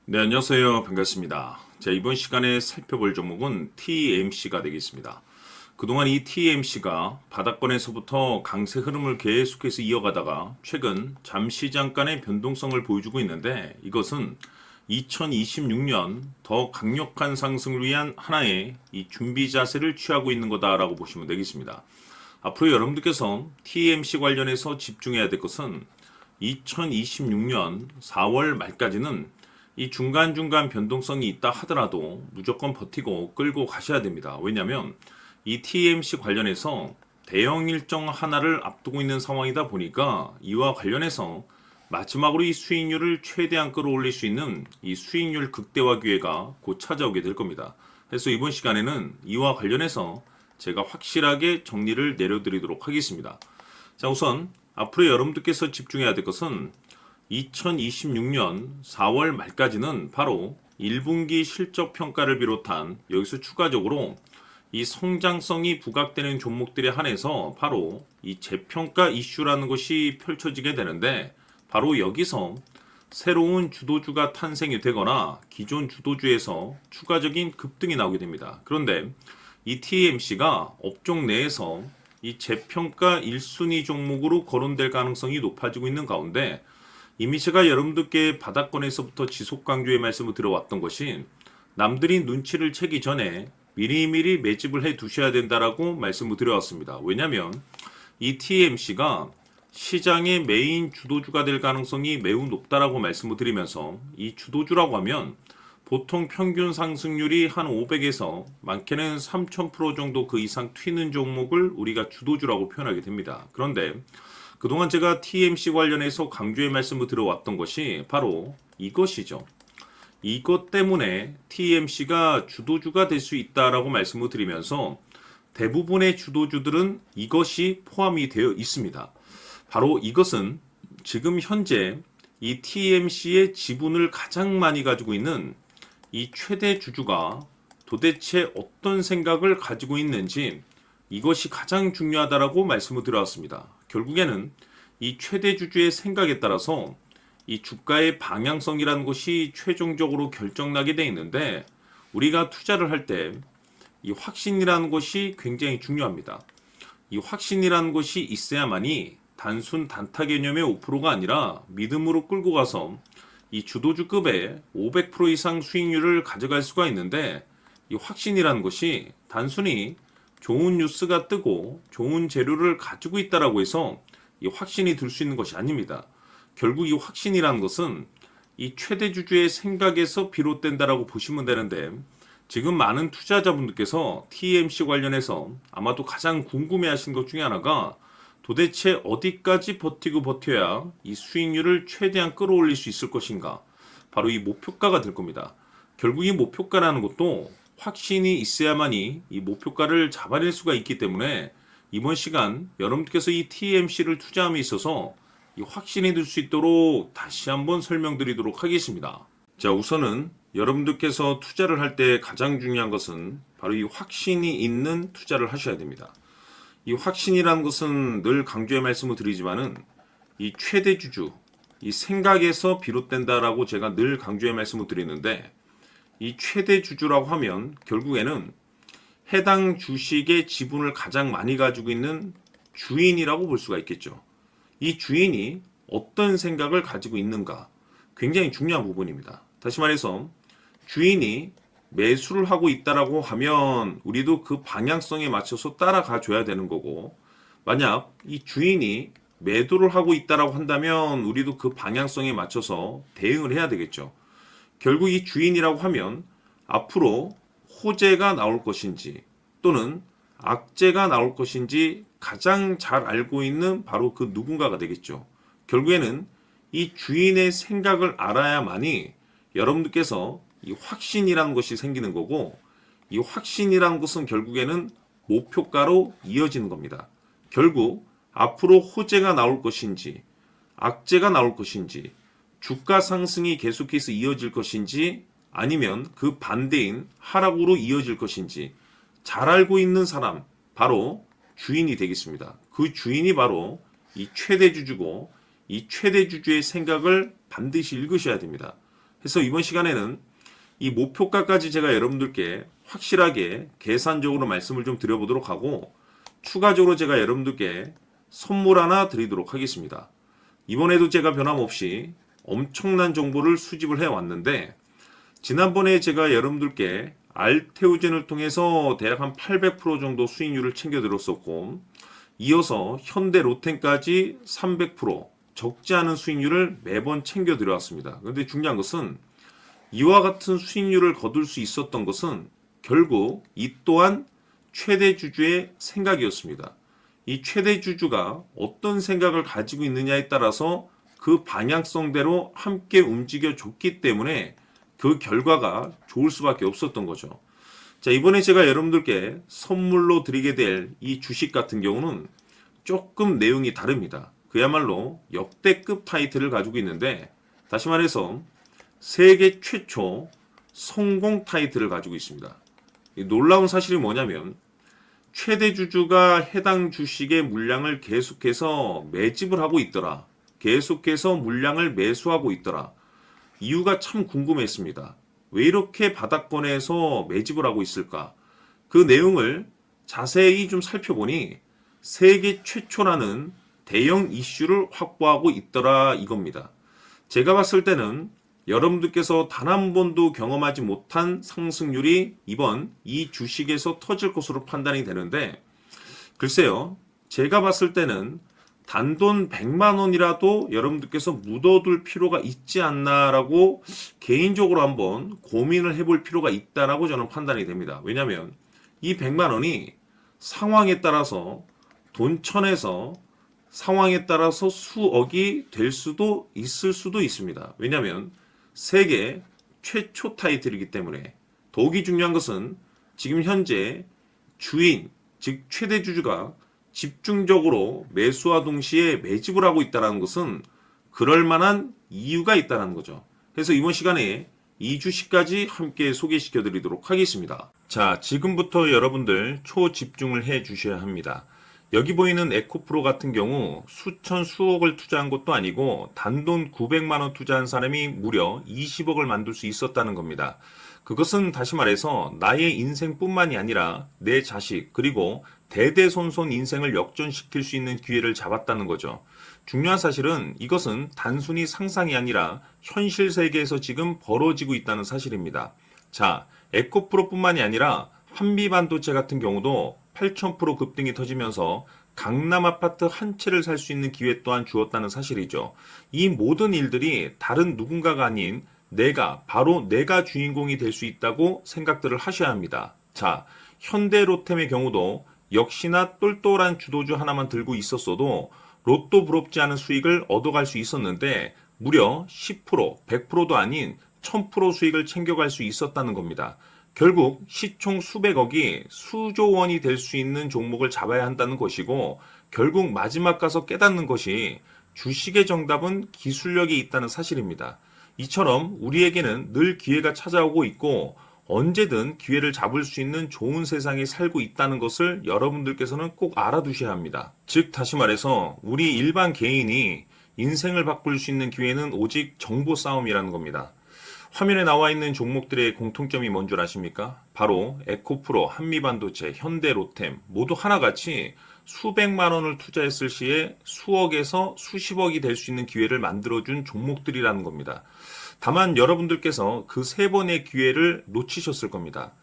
네, 안녕하세요. 반갑습니다. 자, 이번 시간에 살펴볼 종목은 TMC가 되겠습니다. 그동안 이 TMC가 바닥권에서부터 강세 흐름을 계속해서 이어가다가 최근 잠시 잠깐의 변동성을 보여주고 있는데, 이것은 2026년 더 강력한 상승을 위한 하나의 이 준비 자세를 취하고 있는 거다라고 보시면 되겠습니다. 앞으로 여러분들께서 TMC 관련해서 집중해야 될 것은 2026년 4월 말까지는 이 중간중간 변동성이 있다 하더라도 무조건 버티고 끌고 가셔야 됩니다. 왜냐하면 이 TMC 관련해서 대형 일정 하나를 앞두고 있는 상황이다 보니까 이와 관련해서 마지막으로 이 수익률을 최대한 끌어올릴 수 있는 이 수익률 극대화 기회가 곧 찾아오게 될 겁니다. 그래서 이번 시간에는 이와 관련해서 제가 확실하게 정리를 내려드리도록 하겠습니다. 자, 우선 앞으로 여러분들께서 집중해야 될 것은 2026년 4월 말까지는 바로 1분기 실적 평가를 비롯한 여기서 추가적으로 이 성장성이 부각되는 종목들에 한해서 바로 이 재평가 이슈라는 것이 펼쳐지게 되는데, 바로 여기서 새로운 주도주가 탄생이 되거나 기존 주도주에서 추가적인 급등이 나오게 됩니다. 그런데 이 TMC가 업종 내에서 이 재평가 1순위 종목으로 거론될 가능성이 높아지고 있는 가운데, 이미 제가 여러분들께 바닥권에서부터 지속 강조의 말씀을 들어왔던 것이, 남들이 눈치를 채기 전에 미리미리 매집을 해 두셔야 된다라고 말씀을 드려왔습니다. 왜냐하면 이 TMC가 시장의 메인 주도주가 될 가능성이 매우 높다라고 말씀을 드리면서, 이 주도주라고 하면 보통 평균 상승률이 한 500에서 많게는 3000% 정도 그 이상 튀는 종목을 우리가 주도주라고 표현하게 됩니다. 그런데 그동안 제가 TMC 관련해서 강조의 말씀을 들어왔던 것이 바로 이것이죠. 이것 때문에 TMC가 주도주가 될 수 있다라고 말씀을 드리면서 대부분의 주도주들은 이것이 포함이 되어 있습니다. 바로 이것은 지금 현재 이 TMC의 지분을 가장 많이 가지고 있는 이 최대 주주가 도대체 어떤 생각을 가지고 있는지, 이것이 가장 중요하다라고 말씀을 드려왔습니다. 결국에는 이 최대 주주의 생각에 따라서 이 주가의 방향성이라는 것이 최종적으로 결정나게 돼 있는데, 우리가 투자를 할 때 이 확신이라는 것이 굉장히 중요합니다. 이 확신이라는 것이 있어야만이 단순 단타 개념의 5%가 아니라 믿음으로 끌고 가서 이 주도주급의 500% 이상 수익률을 가져갈 수가 있는데, 이 확신이라는 것이 단순히 좋은 뉴스가 뜨고 좋은 재료를 가지고 있다라고 해서 이 확신이 들 수 있는 것이 아닙니다. 결국 이 확신이라는 것은 이 최대 주주의 생각에서 비롯된다라고 보시면 되는데, 지금 많은 투자자분들께서 TMC 관련해서 아마도 가장 궁금해하시는 것 중에 하나가, 도대체 어디까지 버티고 버텨야 이 수익률을 최대한 끌어올릴 수 있을 것인가, 바로 이 목표가가 될 겁니다. 결국 이 목표가라는 것도 확신이 있어야만이 이 목표가를 잡아낼 수가 있기 때문에, 이번 시간 여러분께서 이 TMC를 투자함에 있어서 이 확신이 들 수 있도록 다시 한번 설명드리도록 하겠습니다. 자, 우선은 여러분들께서 투자를 할 때 가장 중요한 것은 바로 이 확신이 있는 투자를 하셔야 됩니다. 이 확신이라는 것은 늘 강조의 말씀을 드리지만은 이 최대 주주, 이 생각에서 비롯된다라고 제가 늘 강조의 말씀을 드리는데, 이 최대 주주라고 하면 결국에는 해당 주식의 지분을 가장 많이 가지고 있는 주인이라고 볼 수가 있겠죠. 이 주인이 어떤 생각을 가지고 있는가, 굉장히 중요한 부분입니다. 다시 말해서 주인이 매수를 하고 있다라고 하면 우리도 그 방향성에 맞춰서 따라가 줘야 되는 거고, 만약 이 주인이 매도를 하고 있다라고 한다면 우리도 그 방향성에 맞춰서 대응을 해야 되겠죠. 결국 이 주인이라고 하면 앞으로 호재가 나올 것인지 또는 악재가 나올 것인지 가장 잘 알고 있는 바로 그 누군가가 되겠죠. 결국에는 이 주인의 생각을 알아야만이 여러분들께서 이 확신이라는 것이 생기는 거고, 이 확신이라는 것은 결국에는 목표가로 이어지는 겁니다. 결국 앞으로 호재가 나올 것인지 악재가 나올 것인지, 주가 상승이 계속해서 이어질 것인지 아니면 그 반대인 하락으로 이어질 것인지 잘 알고 있는 사람, 바로 주인이 되겠습니다. 그 주인이 바로 이 최대 주주고, 이 최대 주주의 생각을 반드시 읽으셔야 됩니다. 그래서 이번 시간에는 이 목표가까지 제가 여러분들께 확실하게 계산적으로 말씀을 좀 드려보도록 하고, 추가적으로 제가 여러분들께 선물 하나 드리도록 하겠습니다. 이번에도 제가 변함없이 엄청난 정보를 수집을 해왔는데, 지난번에 제가 여러분들께 알테오젠을 통해서 대략 한 800% 정도 수익률을 챙겨드렸었고, 이어서 현대 로템까지 300% 적지 않은 수익률을 매번 챙겨드려왔습니다. 그런데 중요한 것은 이와 같은 수익률을 거둘 수 있었던 것은 결국 이 또한 최대 주주의 생각이었습니다. 이 최대 주주가 어떤 생각을 가지고 있느냐에 따라서 그 방향성대로 함께 움직여 줬기 때문에 그 결과가 좋을 수밖에 없었던 거죠. 자, 이번에 제가 여러분들께 선물로 드리게 될 이 주식 같은 경우는 조금 내용이 다릅니다. 그야말로 역대급 타이틀을 가지고 있는데, 다시 말해서 세계 최초 성공 타이틀을 가지고 있습니다. 이 놀라운 사실이 뭐냐면, 최대 주주가 해당 주식의 물량을 계속해서 매집을 하고 있더라. 계속해서 물량을 매수하고 있더라. 이유가 참 궁금했습니다. 왜 이렇게 바닥권에서 매집을 하고 있을까? 그 내용을 자세히 좀 살펴보니 세계 최초라는 대형 이슈를 확보하고 있더라 이겁니다. 제가 봤을 때는 여러분들께서 단 한 번도 경험하지 못한 상승률이 이번 이 주식에서 터질 것으로 판단이 되는데, 글쎄요, 제가 봤을 때는 단돈 100만 원이라도 여러분들께서 묻어둘 필요가 있지 않나라고 개인적으로 한번 고민을 해볼 필요가 있다라고 저는 판단이 됩니다. 왜냐하면 이 100만 원이 상황에 따라서 돈천에서 상황에 따라서 수억이 될 수도 있을 수도 있습니다. 왜냐하면 세계 최초 타이틀이기 때문에. 더욱이 중요한 것은 지금 현재 주인, 즉 최대 주주가 집중적으로 매수와 동시에 매집을 하고 있다는 것은 그럴 만한 이유가 있다는 거죠. 그래서 이번 시간에 이 주식까지 함께 소개시켜 드리도록 하겠습니다. 자, 지금부터 여러분들 초집중을 해 주셔야 합니다. 여기 보이는 에코프로 같은 경우 수천 수억을 투자한 것도 아니고 단돈 900만 원 투자한 사람이 무려 20억을 만들 수 있었다는 겁니다. 그것은 다시 말해서 나의 인생뿐만이 아니라 내 자식 그리고 대대손손 인생을 역전시킬 수 있는 기회를 잡았다는 거죠. 중요한 사실은 이것은 단순히 상상이 아니라 현실 세계에서 지금 벌어지고 있다는 사실입니다. 자, 에코프로뿐만이 아니라 한미반도체 같은 경우도 8,000% 급등이 터지면서 강남 아파트 한 채를 살 수 있는 기회 또한 주었다는 사실이죠. 이 모든 일들이 다른 누군가가 아닌 바로 내가 주인공이 될 수 있다고 생각들을 하셔야 합니다. 자, 현대로템의 경우도 역시나 똘똘한 주도주 하나만 들고 있었어도 로또 부럽지 않은 수익을 얻어갈 수 있었는데 무려 10%, 100%도 아닌 1000% 수익을 챙겨갈 수 있었다는 겁니다. 결국 시총 수백억이 수조 원이 될 수 있는 종목을 잡아야 한다는 것이고, 결국 마지막 가서 깨닫는 것이 주식의 정답은 기술력이 있다는 사실입니다. 이처럼 우리에게는 늘 기회가 찾아오고 있고 언제든 기회를 잡을 수 있는 좋은 세상에 살고 있다는 것을 여러분들께서는 꼭 알아두셔야 합니다. 즉 다시 말해서 우리 일반 개인이 인생을 바꿀 수 있는 기회는 오직 정보 싸움이라는 겁니다. 화면에 나와 있는 종목들의 공통점이 뭔 줄 아십니까? 바로 에코프로, 한미반도체, 현대로템 모두 하나같이 수백만 원을 투자했을 시에 수억에서 수십억이 될 수 있는 기회를 만들어준 종목들이라는 겁니다. 다만 여러분들께서 그 세 번의 기회를 놓치셨을 겁니다.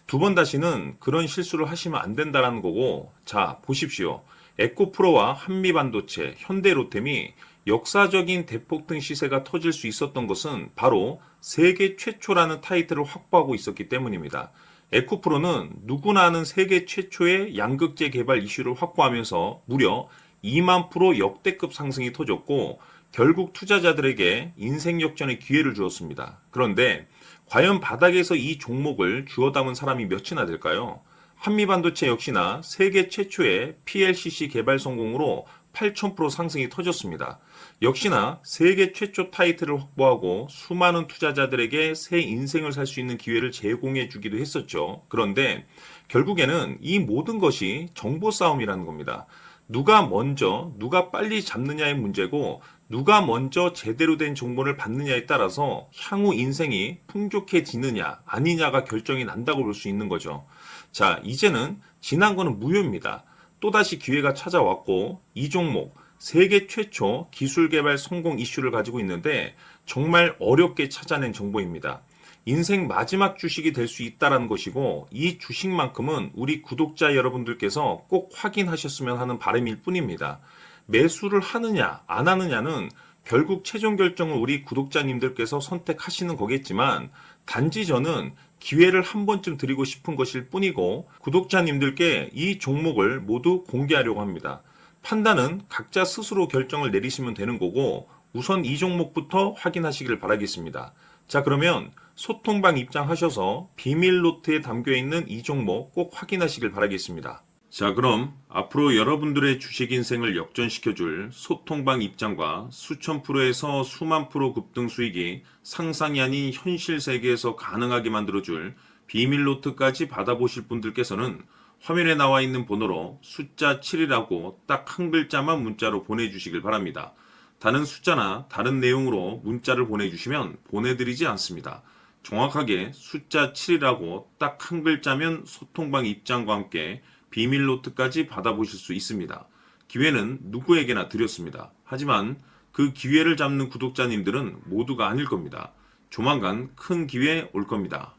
두 번 다시는 그런 실수를 하시면 안 된다는 거고, 자 보십시오. 에코프로와 한미반도체, 현대로템이 역사적인 대폭등 시세가 터질 수 있었던 것은 바로 세계 최초라는 타이틀을 확보하고 있었기 때문입니다. 에코프로는 누구나 아는 세계 최초의 양극재 개발 이슈를 확보하면서 무려 2만 프로 역대급 상승이 터졌고 결국 투자자들에게 인생 역전의 기회를 주었습니다. 그런데 과연 바닥에서 이 종목을 주워 담은 사람이 몇이나 될까요? 한미반도체 역시나 세계 최초의 PLCC 개발 성공으로 8,000% 상승이 터졌습니다. 역시나 세계 최초 타이틀을 확보하고 수많은 투자자들에게 새 인생을 살 수 있는 기회를 제공해 주기도 했었죠. 그런데 결국에는 이 모든 것이 정보 싸움이라는 겁니다. 누가 먼저, 누가 빨리 잡느냐의 문제고 누가 먼저 제대로 된 정보를 받느냐에 따라서 향후 인생이 풍족해지느냐 아니냐가 결정이 난다고 볼 수 있는 거죠. 자, 이제는 지난 거는 무효입니다. 또다시 기회가 찾아왔고 이 종목 세계 최초 기술 개발 성공 이슈를 가지고 있는데 정말 어렵게 찾아낸 정보입니다. 인생 마지막 주식이 될 수 있다는 것이고 이 주식만큼은 우리 구독자 여러분들께서 꼭 확인하셨으면 하는 바람일 뿐입니다. 매수를 하느냐 안 하느냐는 결국 최종 결정을 우리 구독자님들께서 선택하시는 거겠지만 단지 저는 기회를 한 번쯤 드리고 싶은 것일 뿐이고 구독자님들께 이 종목을 모두 공개하려고 합니다. 판단은 각자 스스로 결정을 내리시면 되는 거고 우선 이 종목부터 확인하시길 바라겠습니다. 자, 그러면 소통방 입장하셔서 비밀 노트에 담겨 있는 이 종목 꼭 확인하시길 바라겠습니다. 자, 그럼 앞으로 여러분들의 주식 인생을 역전시켜줄 소통방 입장과 수천 프로에서 수만 프로 급등 수익이 상상이 아닌 현실 세계에서 가능하게 만들어줄 비밀 노트까지 받아보실 분들께서는 화면에 나와 있는 번호로 숫자 7이라고 딱 한 글자만 문자로 보내주시길 바랍니다. 다른 숫자나 다른 내용으로 문자를 보내주시면 보내드리지 않습니다. 정확하게 숫자 7이라고 딱 한 글자면 소통방 입장과 함께 비밀 노트까지 받아보실 수 있습니다. 기회는 누구에게나 드렸습니다. 하지만 그 기회를 잡는 구독자님들은 모두가 아닐 겁니다. 조만간 큰 기회 올 겁니다.